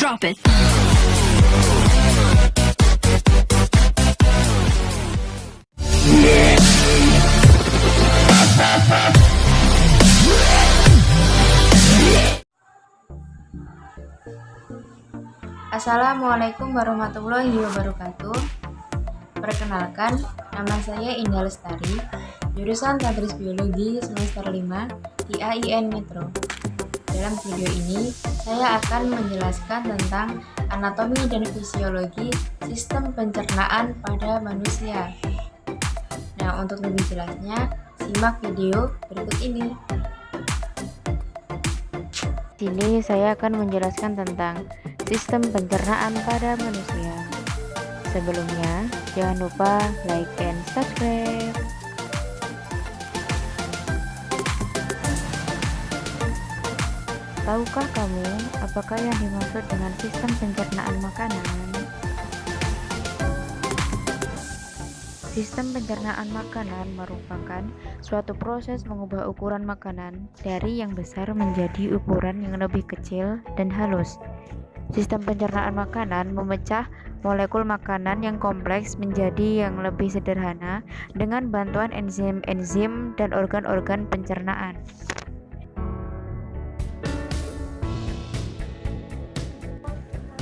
Drop it. Assalamualaikum warahmatullahi wabarakatuh. Perkenalkan, nama saya Indah Lestari, jurusan Tadris Biologi semester 5 di AIN Metro. Dalam video ini, saya akan menjelaskan tentang anatomi dan fisiologi sistem pencernaan pada manusia. Nah, untuk lebih jelasnya, simak video berikut ini. Di sini saya akan menjelaskan tentang sistem pencernaan pada manusia. Sebelumnya, jangan lupa like and subscribe. Tahukah kamu apakah yang dimaksud dengan sistem pencernaan makanan? Sistem pencernaan makanan merupakan suatu proses mengubah ukuran makanan dari yang besar menjadi ukuran yang lebih kecil dan halus. Sistem pencernaan makanan memecah molekul makanan yang kompleks menjadi yang lebih sederhana dengan bantuan enzim-enzim dan organ-organ pencernaan.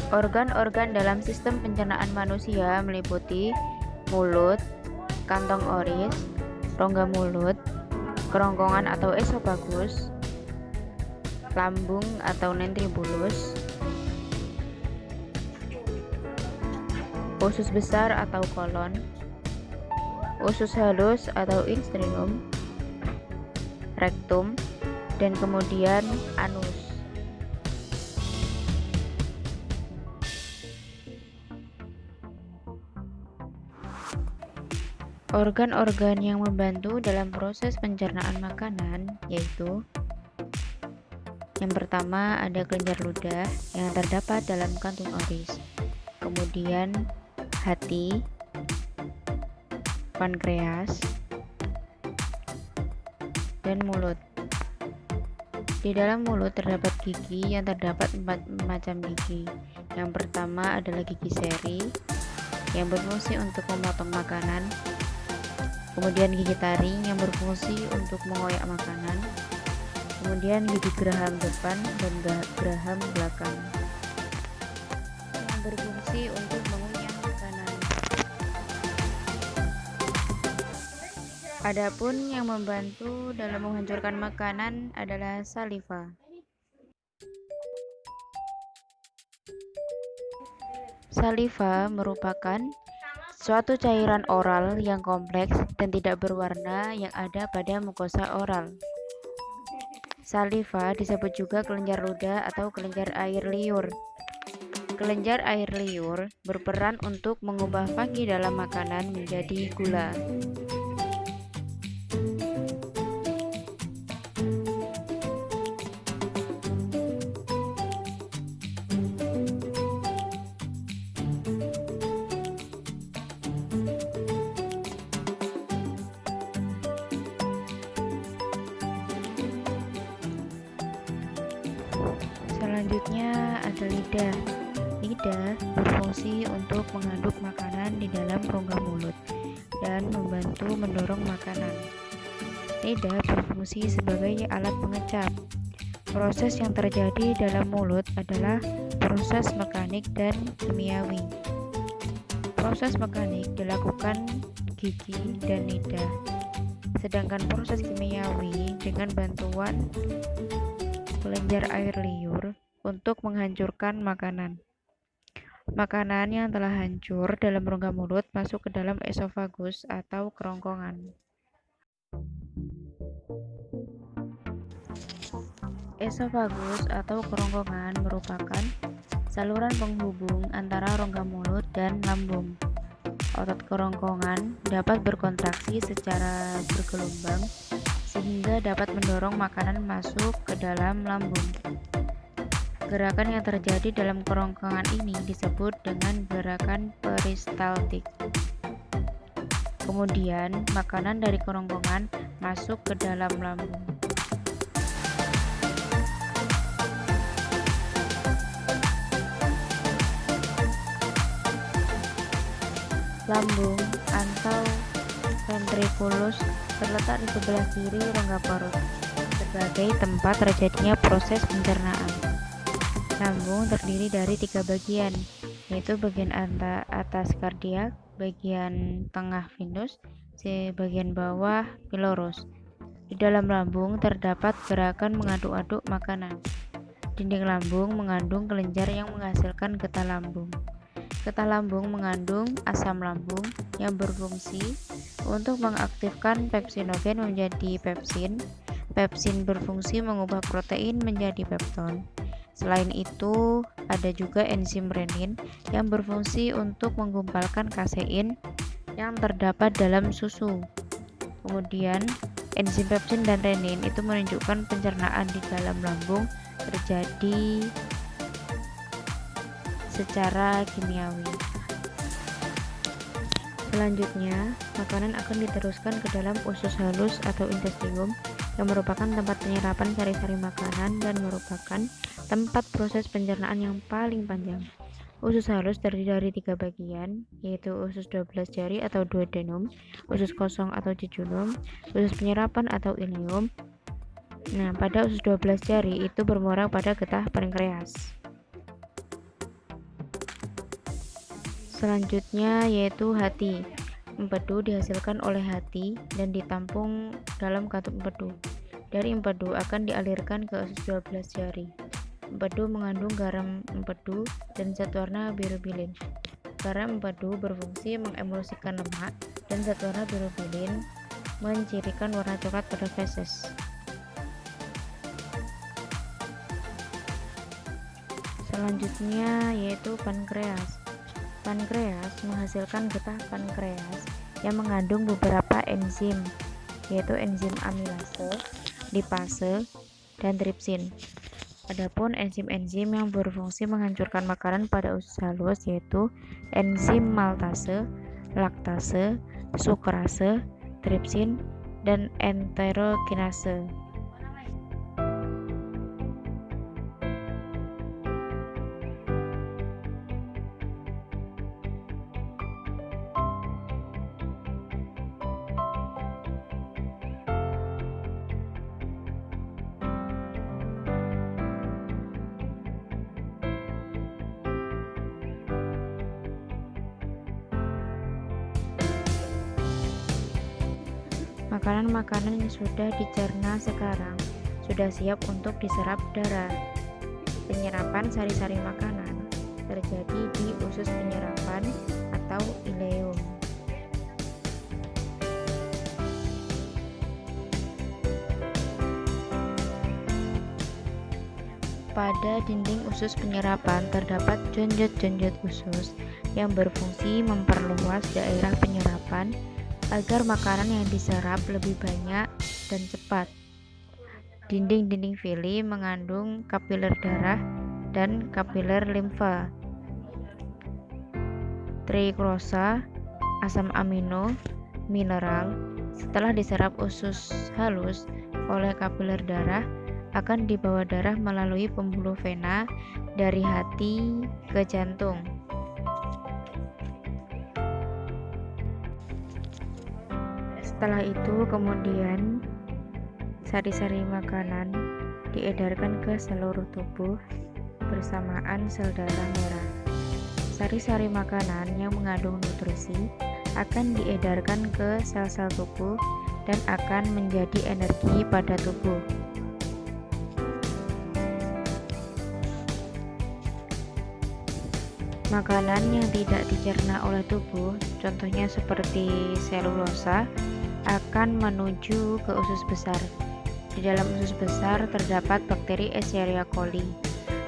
Organ-organ dalam sistem pencernaan manusia meliputi mulut, kantong oris, rongga mulut, kerongkongan atau esofagus, lambung atau ventribulus, usus besar atau kolon, usus halus atau istrium, rektum, dan kemudian anus. Organ-organ yang membantu dalam proses pencernaan makanan yaitu: yang pertama ada kelenjar ludah yang terdapat dalam kantung oris, kemudian hati, pankreas, dan mulut. Di dalam mulut terdapat gigi yang terdapat 4 macam gigi. Yang pertama adalah gigi seri yang berfungsi untuk memotong makanan, kemudian gigi taring yang berfungsi untuk mengoyak makanan, kemudian gigi geraham depan dan geraham belakang yang berfungsi untuk mengunyah makanan. Adapun yang membantu dalam menghancurkan makanan adalah saliva. Saliva merupakan suatu cairan oral yang kompleks dan tidak berwarna yang ada pada mukosa oral. Saliva disebut juga kelenjar ludah atau kelenjar air liur. Kelenjar air liur berperan untuk mengubah fangi dalam makanan menjadi gula. Selanjutnya ada lidah. Lidah berfungsi untuk mengaduk makanan di dalam rongga mulut dan membantu mendorong makanan. Lidah berfungsi sebagai alat pengecap. Proses yang terjadi dalam mulut adalah proses mekanik dan kimiawi. Proses mekanik dilakukan gigi dan lidah, sedangkan proses kimiawi dengan bantuan kelenjar air liur untuk menghancurkan makanan. Makanan yang telah hancur dalam rongga mulut masuk ke dalam esofagus atau kerongkongan. Esofagus atau kerongkongan merupakan saluran penghubung antara rongga mulut dan lambung. Otot kerongkongan dapat berkontraksi secara bergelombang sehingga dapat mendorong makanan masuk ke dalam lambung. Gerakan yang terjadi dalam kerongkongan ini disebut dengan gerakan peristaltik. Kemudian, makanan dari kerongkongan masuk ke dalam lambung. Lambung atau ventriculus terletak di sebelah kiri rongga perut sebagai tempat terjadinya proses pencernaan. Lambung terdiri dari 3 bagian, yaitu bagian atas kardiak, bagian tengah venus, bagian bawah pilorus. Di dalam lambung terdapat gerakan mengaduk-aduk makanan. Dinding lambung mengandung kelenjar yang menghasilkan getah lambung. Getah lambung mengandung asam lambung yang berfungsi untuk mengaktifkan pepsinogen menjadi pepsin. Pepsin berfungsi mengubah protein menjadi pepton. Selain itu, ada juga enzim renin yang berfungsi untuk menggumpalkan kasein yang terdapat dalam susu. Kemudian, enzim pepsin dan renin itu menunjukkan pencernaan di dalam lambung terjadi secara kimiawi. Selanjutnya, makanan akan diteruskan ke dalam usus halus atau intestium yang merupakan tempat penyerapan sari-sari makanan dan merupakan tempat proses pencernaan yang paling panjang. Usus halus terdiri dari 3 bagian, yaitu usus 12 jari atau duodenum, usus kosong atau jejunum, usus penyerapan atau ileum. Nah, pada usus 12 jari itu bermuara pada getah pankreas. Selanjutnya yaitu hati. Empedu dihasilkan oleh hati dan ditampung dalam katup empedu. Dari empedu akan dialirkan ke usus 12 jari. Empedu mengandung garam empedu dan zat warna bilirubin. Garam empedu berfungsi mengemulsikan lemak dan zat warna bilirubin mencirikan warna coklat pada feses. Selanjutnya yaitu pankreas. Pankreas menghasilkan getah pankreas yang mengandung beberapa enzim, yaitu enzim amilase, lipase, dan tripsin. Adapun enzim-enzim yang berfungsi menghancurkan makanan pada usus halus yaitu enzim maltase, laktase, sukrase, tripsin, dan enterokinase. Makanan-makanan yang sudah dicerna sekarang sudah siap untuk diserap darah. Penyerapan sari-sari makanan terjadi di usus penyerapan atau ileum. Pada dinding usus penyerapan terdapat jonjot-jonjot usus yang berfungsi memperluas daerah penyerapan agar makanan yang diserap lebih banyak dan cepat. Dinding-dinding villi mengandung kapiler darah dan kapiler limfa. Triklosa, asam amino, mineral, setelah diserap usus halus oleh kapiler darah, akan dibawa darah melalui pembuluh vena dari hati ke jantung. Setelah itu kemudian sari-sari makanan diedarkan ke seluruh tubuh bersamaan sel darah merah. Sari-sari makanan yang mengandung nutrisi akan diedarkan ke sel-sel tubuh dan akan menjadi energi pada tubuh. Makanan yang tidak dicerna oleh tubuh, contohnya seperti selulosa, akan menuju ke usus besar. Di dalam usus besar terdapat bakteri Escherichia coli.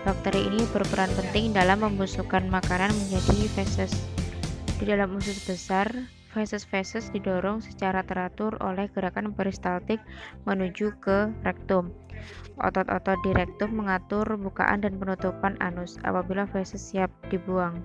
Bakteri ini berperan penting dalam membusukkan makanan menjadi feses. Di dalam usus besar, feses-feses didorong secara teratur oleh gerakan peristaltik menuju ke rektum. Otot-otot di rektum mengatur bukaan dan penutupan anus apabila feses siap dibuang.